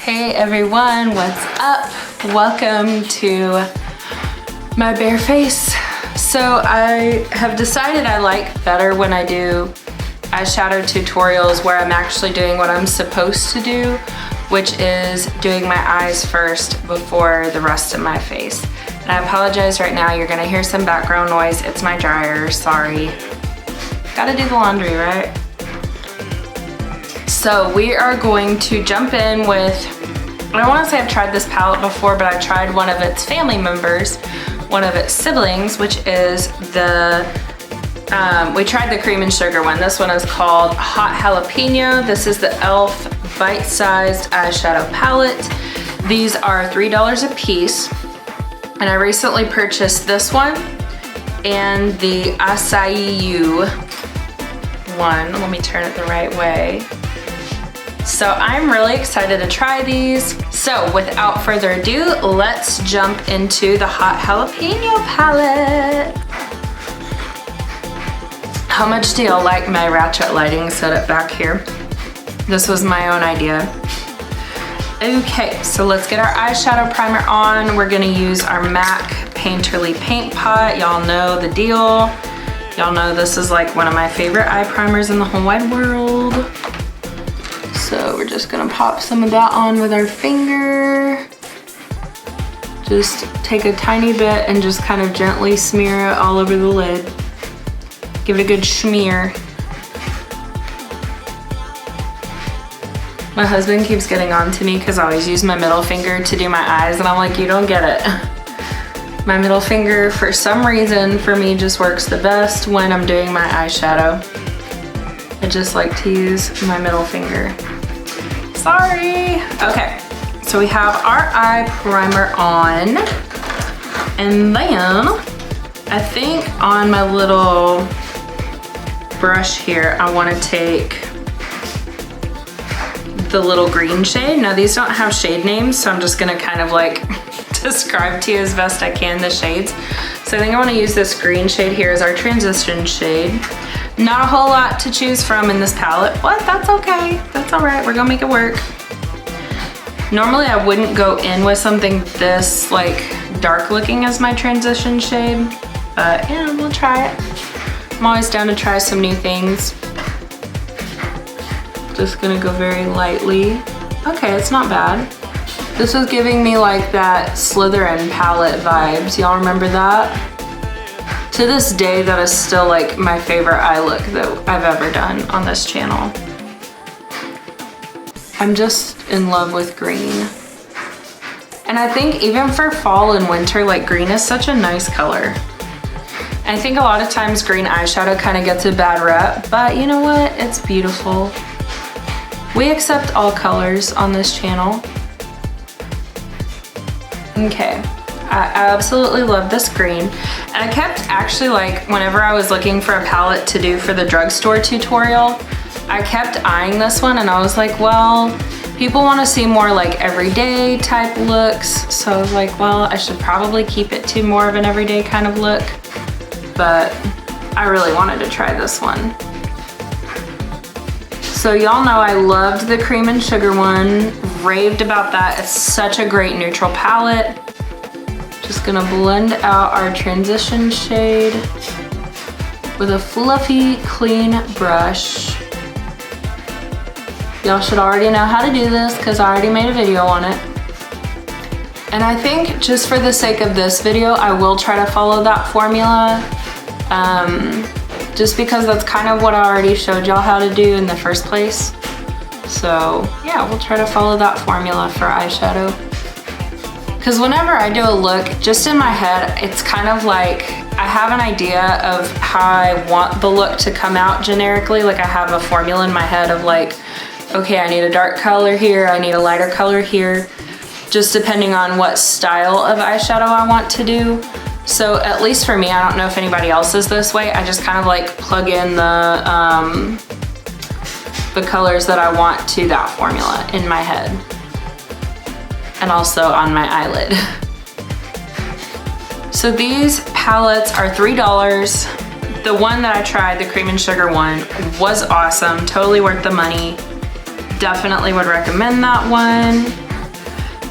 Hey everyone, what's up? Welcome to my bare face. So I have decided I like better when I do eyeshadow tutorials where I'm actually doing what I'm supposed to do, which is doing my eyes first before the rest of my face. And I apologize right now, you're gonna hear some background noise. It's my dryer, sorry. Gotta do the laundry, right? So we are going to jump in with, I don't want to say I've tried this palette before, but I tried one of its family members, one of its siblings, which is the, we tried the cream and sugar one. This one is called Hot Jalapeno. This is the e.l.f. bite-sized eyeshadow palette. These are $3 a piece. And I recently purchased this one and the Acai one. Let me turn it the right way. So I'm really excited to try these. So without further ado, let's jump into the Hot Jalapeno palette. How much do y'all like my ratchet lighting setup back here? This was my own idea. Okay, so let's get our eyeshadow primer on. We're gonna use our MAC Painterly Paint Pot. Y'all know the deal. Y'all know this is like one of my favorite eye primers in the whole wide world. So we're just gonna pop some of that on with our finger. Just take a tiny bit and just kind of gently smear it all over the lid. Give it a good smear. My husband keeps getting on to me because I always use my middle finger to do my eyes, and I'm like, you don't get it. My middle finger, for some reason, for me just works the best when I'm doing my eyeshadow. I just like to use my middle finger. Sorry. Okay, so we have our eye primer on, and then I think on my little brush here, I want to take the little green shade. Now these don't have shade names, so I'm just gonna kind of like describe to you as best I can the shades. So I think I want to use this green shade here as our transition shade. Not a whole lot to choose from in this palette, but that's okay. That's all right, we're gonna make it work. Normally I wouldn't go in with something this like dark looking as my transition shade, but yeah, we'll try it. I'm always down to try some new things. Just gonna go very lightly. Okay, it's not bad. This was giving me like that Slytherin palette vibes. Y'all remember that? To this day, that is still like my favorite eye look that I've ever done on this channel. I'm just in love with green. And I think even for fall and winter, like green is such a nice color. I think a lot of times green eyeshadow kind of gets a bad rep, but you know what? It's beautiful. We accept all colors on this channel. Okay. I absolutely love this green. And I kept actually like, whenever I was looking for a palette to do for the drugstore tutorial, I kept eyeing this one and I was like, well, people want to see more like everyday type looks. So I was like, well, I should probably keep it to more of an everyday kind of look. But I really wanted to try this one. So y'all know I loved the cream and sugar one, raved about that. It's such a great neutral palette. Just gonna blend out our transition shade with a fluffy, clean brush. Y'all should already know how to do this because I already made a video on it. And I think just for the sake of this video, I will try to follow that formula. Just because that's kind of what I already showed y'all how to do in the first place. So yeah, we'll try to follow that formula for eyeshadow. Because whenever I do a look, just in my head, it's kind of like I have an idea of how I want the look to come out generically. Like I have a formula in my head of like, okay, I need a dark color here, I need a lighter color here, just depending on what style of eyeshadow I want to do. So at least for me, I don't know if anybody else is this way, I just kind of like plug in the colors that I want to that formula in my head. And also on my eyelid. So these palettes are $3. The one that I tried, the cream and sugar one, was awesome, totally worth the money. Definitely would recommend that one.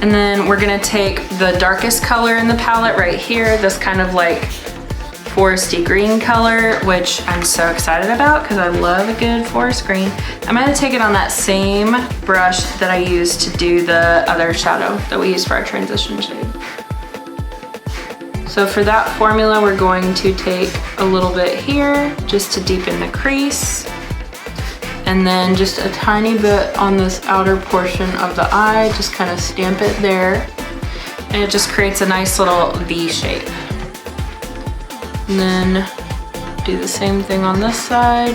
And then we're gonna take the darkest color in the palette right here, this kind of like foresty green color, which I'm so excited about because I love a good forest green. I'm gonna take it on that same brush that I used to do the other shadow that we used for our transition shade. So for that formula, we're going to take a little bit here just to deepen the crease. And then just a tiny bit on this outer portion of the eye, just kind of stamp it there. And it just creates a nice little V shape. And then do the same thing on this side.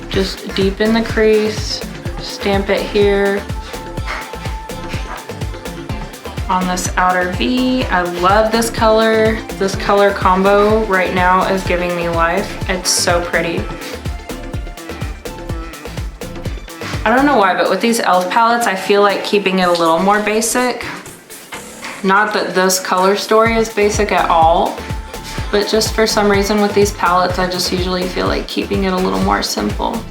Just deepen the crease, stamp it here. On this outer V, I love this color. This color combo right now is giving me life. It's so pretty. I don't know why, but with these e.l.f. palettes, I feel like keeping it a little more basic. Not that this color story is basic at all, but just for some reason with these palettes, I just usually feel like keeping it a little more simple.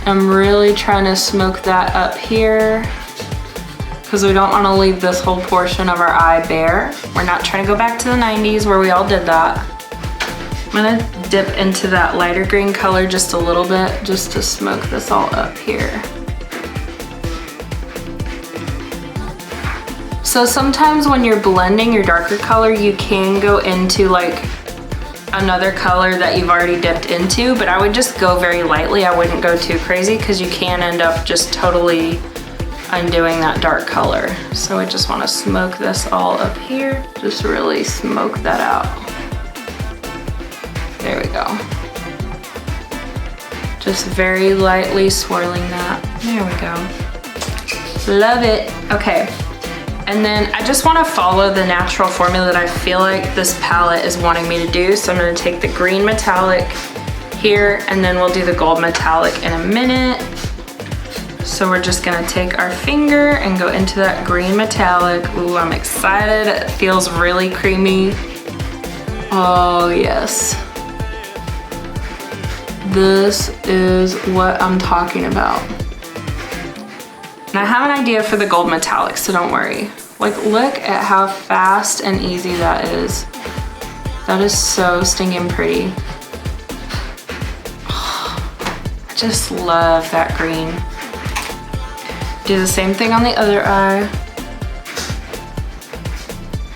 I'm really trying to smoke that up here because we don't want to leave this whole portion of our eye bare. We're not trying to go back to the 90s where we all did that. I'm gonna dip into that lighter green color just a little bit just to smoke this all up here. So sometimes when you're blending your darker color, you can go into like another color that you've already dipped into, but I would just go very lightly. I wouldn't go too crazy because you can end up just totally undoing that dark color. So I just want to smoke this all up here. Just really smoke that out. There we go. Just very lightly swirling that. There we go. Love it. Okay. And then I just want to follow the natural formula that I feel like this palette is wanting me to do. So I'm going to take the green metallic here, and then we'll do the gold metallic in a minute. So we're just going to take our finger and go into that green metallic. Ooh, I'm excited. It feels really creamy. Oh, yes. This is what I'm talking about. And I have an idea for the gold metallic, so don't worry. Like, look at how fast and easy that is. That is so stinking pretty. I just love that green. Do the same thing on the other eye.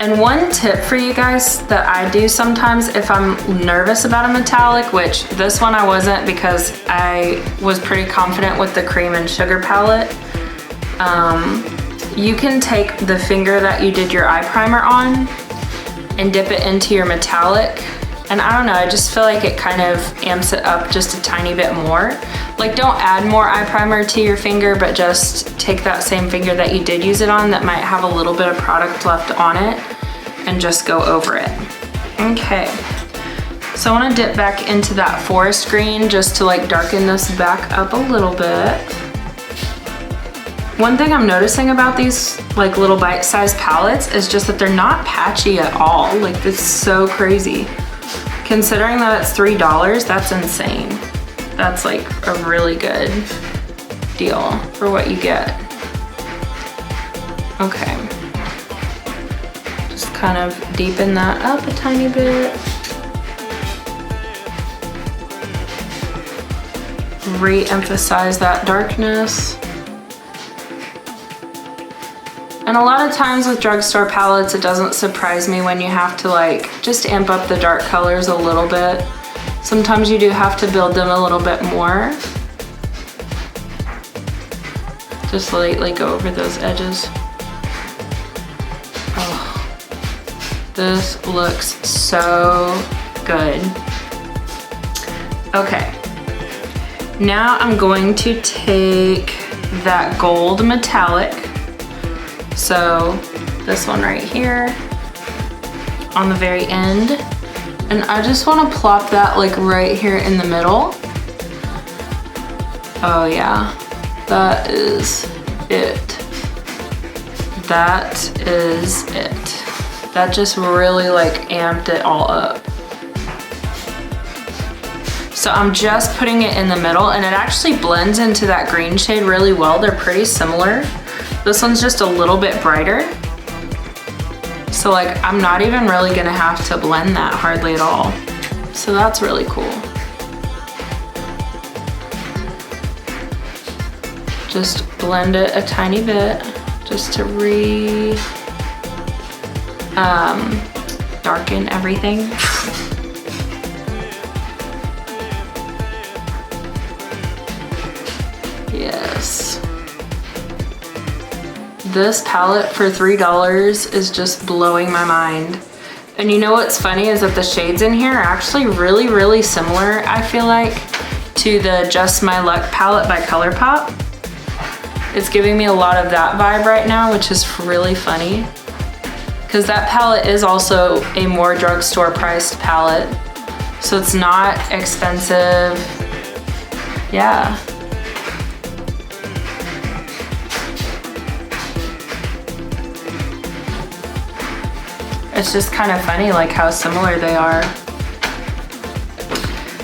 And one tip for you guys that I do sometimes if I'm nervous about a metallic, which this one I wasn't because I was pretty confident with the cream and sugar palette. You can take the finger that you did your eye primer on and dip it into your metallic. And I don't know, I just feel like it kind of amps it up just a tiny bit more. Like, don't add more eye primer to your finger, but just take that same finger that you did use it on that might have a little bit of product left on it and just go over it. Okay, so I want to dip back into that forest green just to like darken this back up a little bit. One thing I'm noticing about these like little bite-sized palettes is just that they're not patchy at all. Like, it's so crazy. Considering that it's $3, that's insane. That's like a really good deal for what you get. Okay. Just kind of deepen that up a tiny bit. Re-emphasize that darkness. And a lot of times with drugstore palettes, it doesn't surprise me when you have to like just amp up the dark colors a little bit. Sometimes you do have to build them a little bit more. Just lightly go over those edges. Oh, this looks so good. Okay, now I'm going to take that gold metallic. So this one right here on the very end. And I just want to plop that like right here in the middle. Oh yeah, that is it. That is it. That just really like amped it all up. So I'm just putting it in the middle and it actually blends into that green shade really well. They're pretty similar. This one's just a little bit brighter. So like, I'm not even really gonna have to blend that hardly at all. So that's really cool. Just blend it a tiny bit, just to darken everything. Yes. This palette for $3 is just blowing my mind. And you know what's funny is that the shades in here are actually really, really similar, I feel like, to the Just My Luck palette by ColourPop. It's giving me a lot of that vibe right now, which is really funny. Because that palette is also a more drugstore priced palette. So it's not expensive. Yeah. It's just kind of funny like how similar they are.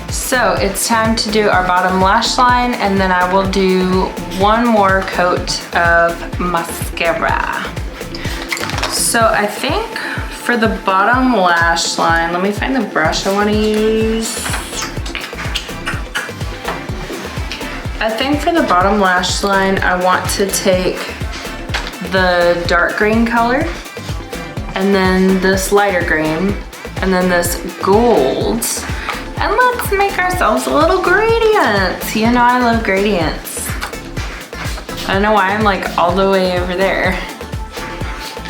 So it's time to do our bottom lash line, and then I will do one more coat of mascara. So I think for the bottom lash line, let me find the brush I want to use. I think for the bottom lash line, I want to take the dark green color, and then this lighter green, and then this gold. And let's make ourselves a little gradients. You know I love gradients. I don't know why I'm like all the way over there.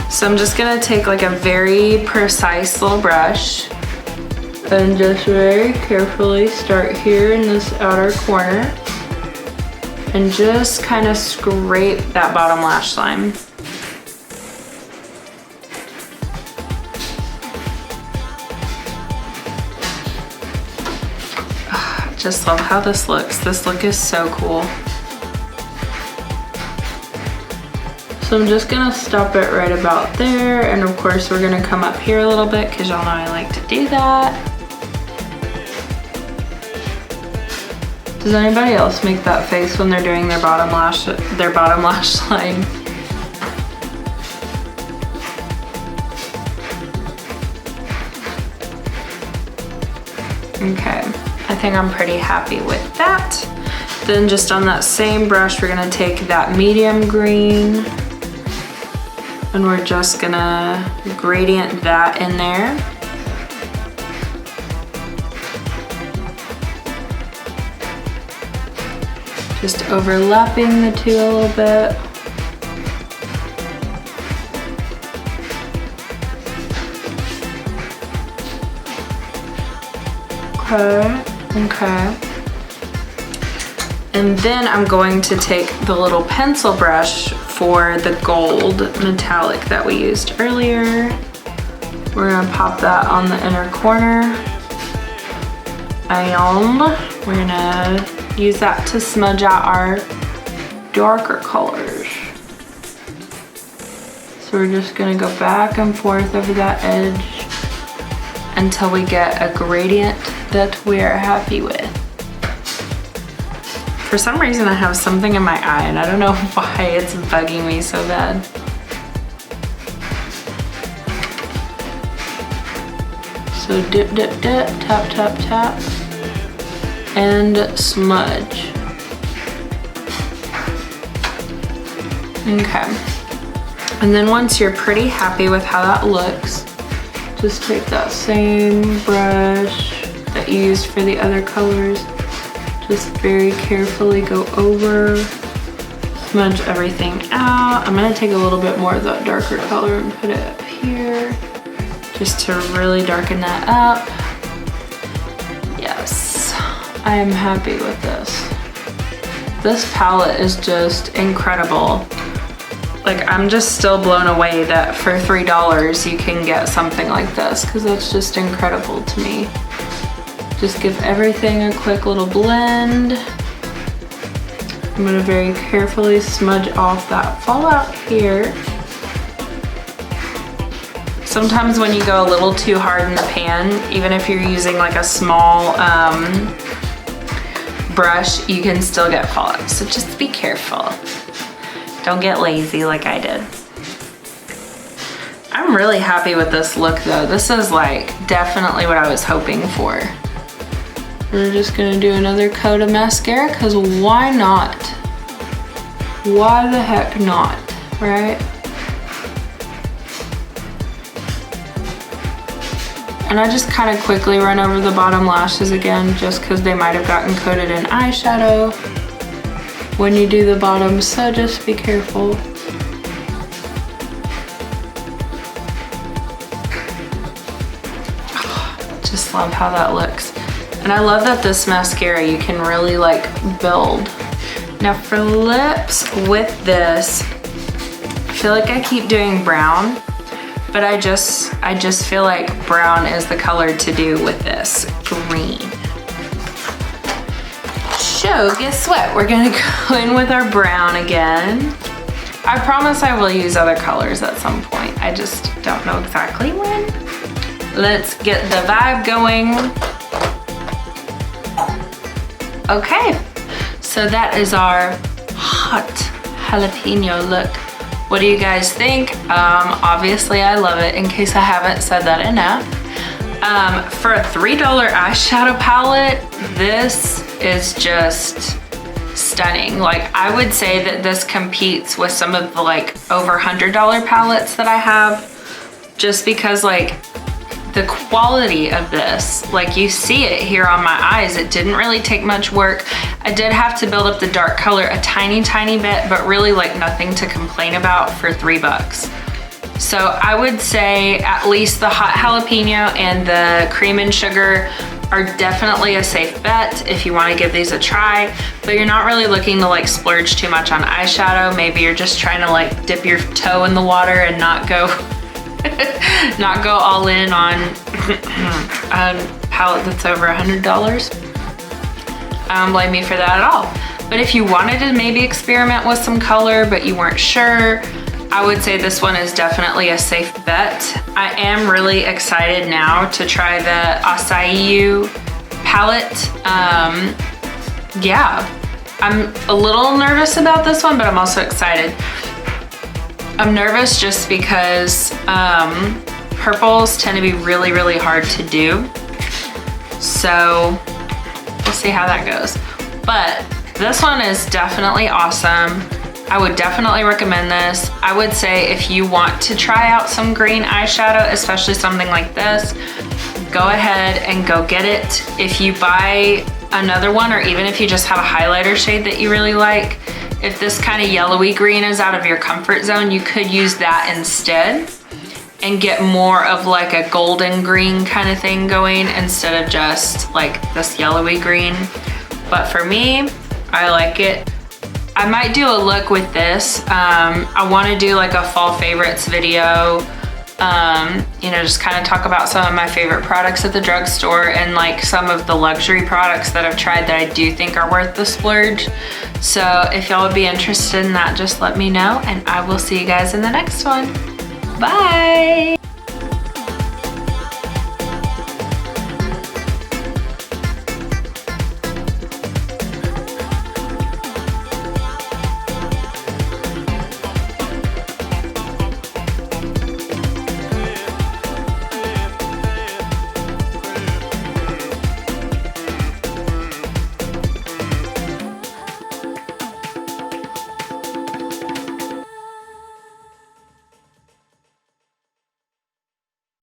So I'm just gonna take like a very precise little brush and just very carefully start here in this outer corner and just kind of scrape that bottom lash line. Just love how this looks. This look is so cool. So I'm just gonna stop it right about there, and of course we're gonna come up here a little bit because y'all know I like to do that. Does anybody else make that face when they're doing their bottom lash line? Okay. I think I'm pretty happy with that. Then just on that same brush, we're gonna take that medium green and we're just gonna gradient that in there. Just overlapping the two a little bit. Okay. And then I'm going to take the little pencil brush for the gold metallic that we used earlier. We're gonna pop that on the inner corner. And we're gonna use that to smudge out our darker colors. So we're just gonna go back and forth over that edge until we get a gradient that we're happy with. For some reason I have something in my eye and I don't know why it's bugging me so bad. So dip, dip, dip, tap, tap, tap, and smudge. Okay. And then once you're pretty happy with how that looks, just take that same brush that you used for the other colors, just very carefully go over, smudge everything out. I'm gonna take a little bit more of that darker color and put it up here, just to really darken that up. Yes, I am happy with this. This palette is just incredible. Like, I'm just still blown away that for $3 you can get something like this, because that's just incredible to me. Just give everything a quick little blend. I'm gonna very carefully smudge off that fallout here. Sometimes when you go a little too hard in the pan, even if you're using like a small brush, you can still get fallout, so just be careful. Don't get lazy like I did. I'm really happy with this look though. This is like definitely what I was hoping for. We're just gonna do another coat of mascara because why not? Why the heck not, right? And I just kind of quickly run over the bottom lashes again just because they might have gotten coated in eyeshadow when you do the bottom, so just be careful. Just love how that looks. And I love that this mascara you can really like build. Now for lips with this, I feel like I keep doing brown, but I just feel like brown is the color to do with this green. So guess what? We're gonna go in with our brown again. I promise I will use other colors at some point. I just don't know exactly when. Let's get the vibe going. Okay, so that is our hot jalapeno look. What do you guys think? Obviously I love it, in case I haven't said that enough. For a $3 eyeshadow palette, this is just stunning. Like, I would say that this competes with some of the like over $100 palettes that I have, just because like the quality of this, like you see it here on my eyes, it didn't really take much work. I did have to build up the dark color a tiny bit, but really like nothing to complain about for $3. So I would say at least the hot jalapeno and the cream and sugar are definitely a safe bet if you want to give these a try, but you're not really looking to like splurge too much on eyeshadow. Maybe you're just trying to like dip your toe in the water and not go not go all in on a palette that's over $100. I don't blame you for that at all. But if you wanted to maybe experiment with some color but you weren't sure, I would say this one is definitely a safe bet. I am really excited now to try the Acai palette. Yeah, I'm a little nervous about this one, but I'm also excited. I'm nervous just because purples tend to be really hard to do. So we'll see how that goes. But this one is definitely awesome. I would definitely recommend this. I would say if you want to try out some green eyeshadow, especially something like this, go ahead and go get it. If you buy another one, or even if you just have a highlighter shade that you really like, if this kind of yellowy green is out of your comfort zone, you could use that instead and get more of like a golden green kind of thing going instead of just like this yellowy green. But for me, I like it. I might do a look with this. I want to do like a fall favorites video, you know, just kind of talk about some of my favorite products at the drugstore and like some of the luxury products that I've tried that I do think are worth the splurge. So if y'all would be interested in that, just let me know, and I will see you guys in the next one. Bye.